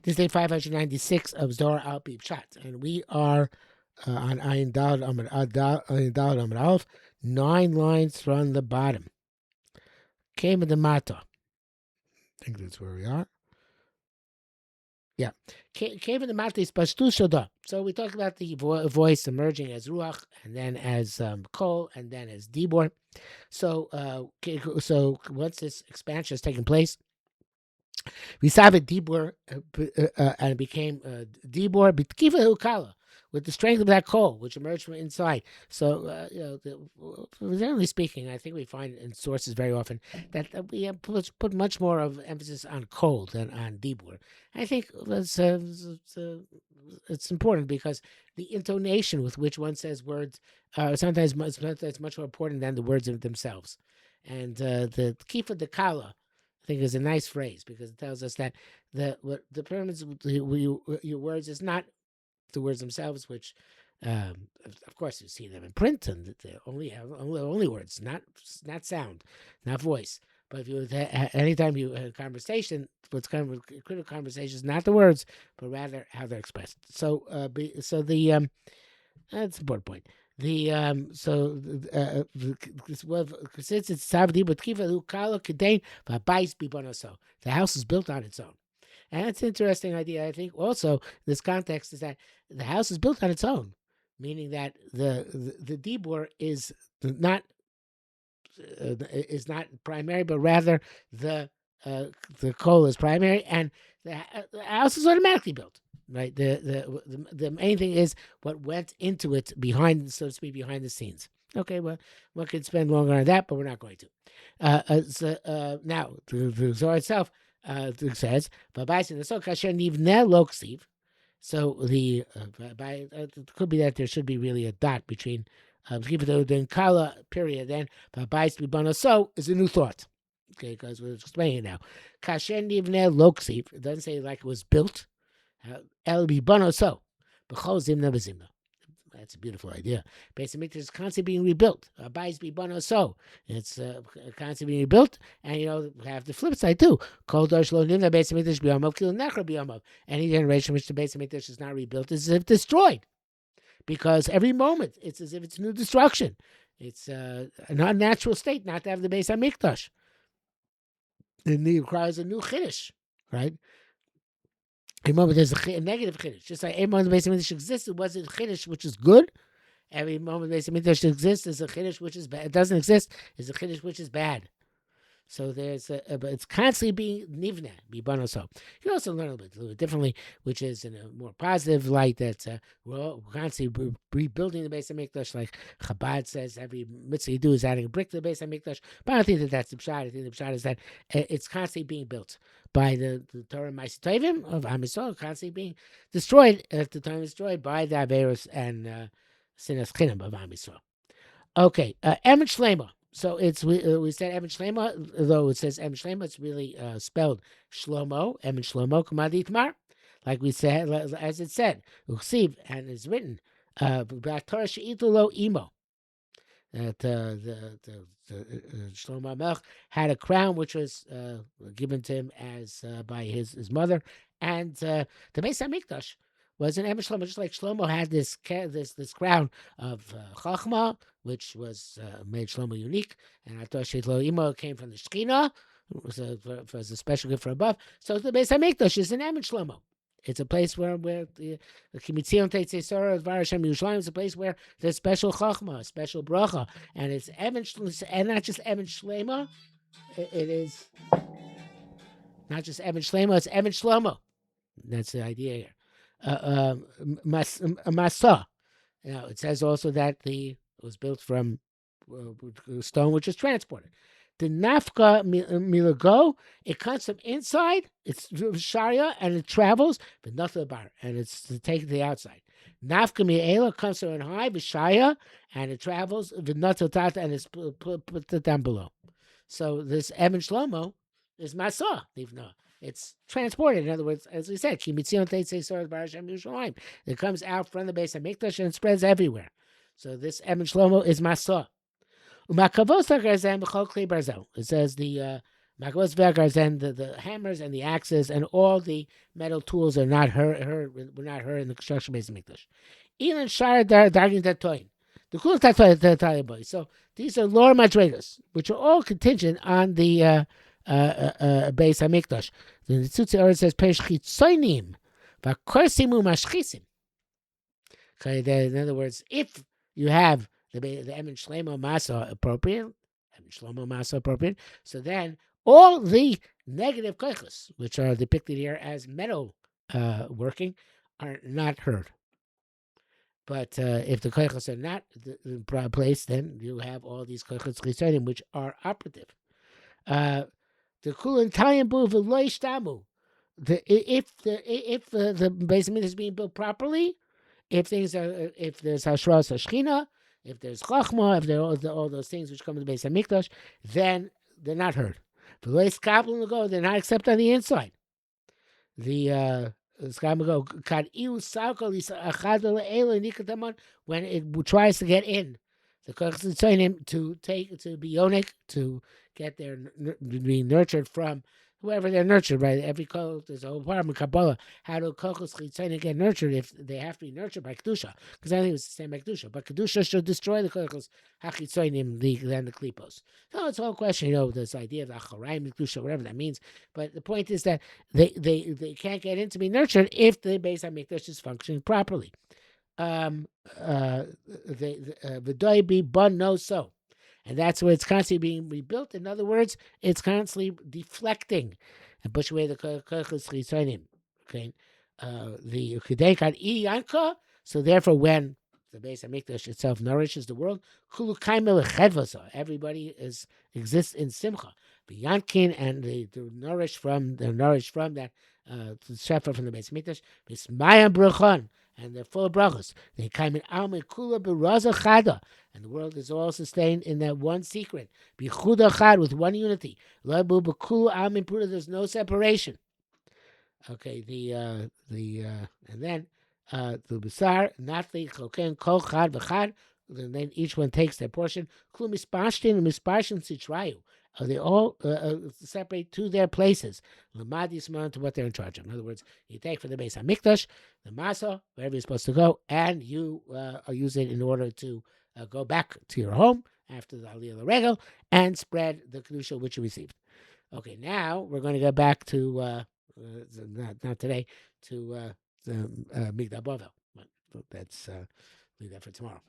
This is day 596 of Zohar al Pshat, and we are on Ayin Dal Amud Aleph, 9 lines from the bottom. Came in the Mata. I think that's where we are. Yeah. Came in the Mata is Pashtu Shoda. So we talked about the voice emerging as Ruach, and then as Kol, and then as Dibor. So once this expansion has taken place, we saw it Dibor, and it became Dibor, Bitkiva Ukala, with the strength of that coal, which emerged from inside. So, generally speaking, I think we find in sources very often that we have put much more of emphasis on coal than on Dibor. I think it's important because the intonation with which one says words sometimes much more important than the words themselves. And the Kifa de Kala, I think, is a nice phrase because it tells us that the pyramids, your words, is not the words themselves, which, of course, you see them in print, and they only have only words, not sound, not voice. But if you anytime you have a conversation, what's kind of critical conversation is not the words, but rather how they're expressed. So that's an important point. Since it's Savdi, but the house is built on its own. And that's an interesting idea. I think also this context is that the house is built on its own, meaning that the Dibor is not primary, but rather the coal is primary, and the house is automatically built. Right. The main thing is what went into it behind, so to speak, behind the scenes. Okay, well, one could spend longer on that, but we're not going to. Now, the Zohar itself says, so the it could be that there should be really a dot between the Kala period, then so is a new thought. Okay, because we're explaining it now. It doesn't say like it was built. El bibano so. That's a beautiful idea. Beis HaMikdash is constantly being rebuilt. Beis bibano so. It's constantly being rebuilt, and we have the flip side too. Kol dar shelo nivna Beis HaMikdash b'yamav kil nechra b'yamav. Any generation which the Beis HaMikdash is not rebuilt is as if destroyed, because every moment it's as if it's new destruction. It's an unnatural state not to have the Beis HaMikdash. It requires a new chiddush, right? Every moment there's a negative chiddush. Just like every moment the Beis HaMikdash exists, it was a chiddush which is good. Every moment the Beis HaMikdash exists is a chiddush which is bad. It doesn't exist is a chiddush which is bad. So there's but it's constantly being nivna, bibano so. You can also learn a little bit differently, which is in a more positive light that we're constantly rebuilding the Beis HaMikdash, like Chabad says every mitzvah you do is adding a brick to the Beis HaMikdash. But I don't think that that's the Pshat. I think the Pshat is that it's constantly being built by the Torah Ma'aseh Tovim of Am Yisrael, constantly being destroyed at the time destroyed by the Averos and Sinas Chinam of Am Yisrael. Okay, Emet Shlema. So it's we said Emet Shlema, though it says Emet Shlema, it's really spelled Shlomo, Emet Shlomo, Kumadit Mar, like we said, as it said, Uchsiv, and it's written, Torah She'itu Lo Imo, that the Shlomo Melech had a crown which was given to him as by his mother, and the Beis HaMikdash was an Emet Shlomo, just like Shlomo had this crown of Chachma, which was made Shlomo unique, and Torah She'itu Lo Imo came from the Shekhinah, was a special gift from above. So the Beis HaMikdash is an Emet Shlomo. It's a place where the Kimitzion Teitzei Sorah Dvar Hashem Yerushalayim is a place where there's special chachma, special bracha, and it's and not just Emet Shlema. It is not just Emet Shlema; it's Emet Shlomo. That's the idea here. Masa. Now it says also that it was built from stone, which is transported. The nafka milago, it comes from inside, it's sharia, and it travels, but nothing about it, and it's to take to the outside. Nafka mi'ela comes from high, v'shaya, and it travels, v'natotata, and it's put down below. So this Emet Shlomo is masah, it's transported. In other words, as we said, it comes out from the Beis HaMikdash and it spreads everywhere. So this Emet Shlomo is masah. It says the Makabos v'agars, and the hammers and the axes and all the metal tools are not were not her in the construction base of Mikdash. Even Shara Dargin Tatoin. The Kul Tatoin. So these are lower madrigas, which are all contingent on the Beis HaMikdash. The Nitzutzi Oret says Pesh Chitzoinim V'Korsimu Mashchisim. Okay, in other words, if you have the Emin Shlomo Masa appropriate, so then all the negative koichos, which are depicted here as metal working, are not heard. But if the koichos are not placed, then you have all these koichos chisonim, which are operative. The kulan tayabu v'loy shtamu. If the basement is being built properly, if there's hashras hashchina, if there's chachma, if there are all those things which come to the Beis HaMikdash, then they're not heard. V'loy skabel go, they're not accepted on the inside. The when it tries to get in, the to be yonik, to get their be nurtured from whoever they're nurtured, right? Every koch, there's a whole part of Kabbalah. How do kochos chitzonim get nurtured if they have to be nurtured by kedusha? Because I think it's the same by kedusha, but kedusha should destroy the kochos hachitzonim, then the klipos. So it's a whole question, this idea of acharaim kedusha, whatever that means. But the point is that they can't get in to be nurtured if the Beis HaMikdash is functioning properly. The doy be bun no so. And that's where it's constantly being rebuilt. In other words, it's constantly deflecting and push away the kochos chisonim. Okay, the ukedekat iyanka. So therefore, when the Beis HaMikdash itself nourishes the world, kulu kaimel chedvasa. Everybody exists in simcha. The yankin, and they're nourished from that shefa from the Beis HaMikdash. Bismayam bruchon, and they're full of brachos. They come in alme kula beraza chada. And the world is all sustained in that one secret. Bichuda chad, with one unity. Labu b'kulu amin pura, there's no separation. Okay, and then the basar, not the choken kol chad v'chad, and then each one takes their portion. Klu mispashtin and mispashtin sitrayu. They all separate to their places. Lamadi sman, to what they're in charge of. In other words, you take for the Beis HaMikdash, the masa, wherever you're supposed to go, and you use it in order to go back to your home after the Aliyah L'Regel and spread the Kedusha which you received. Okay, now we're going to go back to, not today, to the Migdal Bavel. Let's leave that for tomorrow.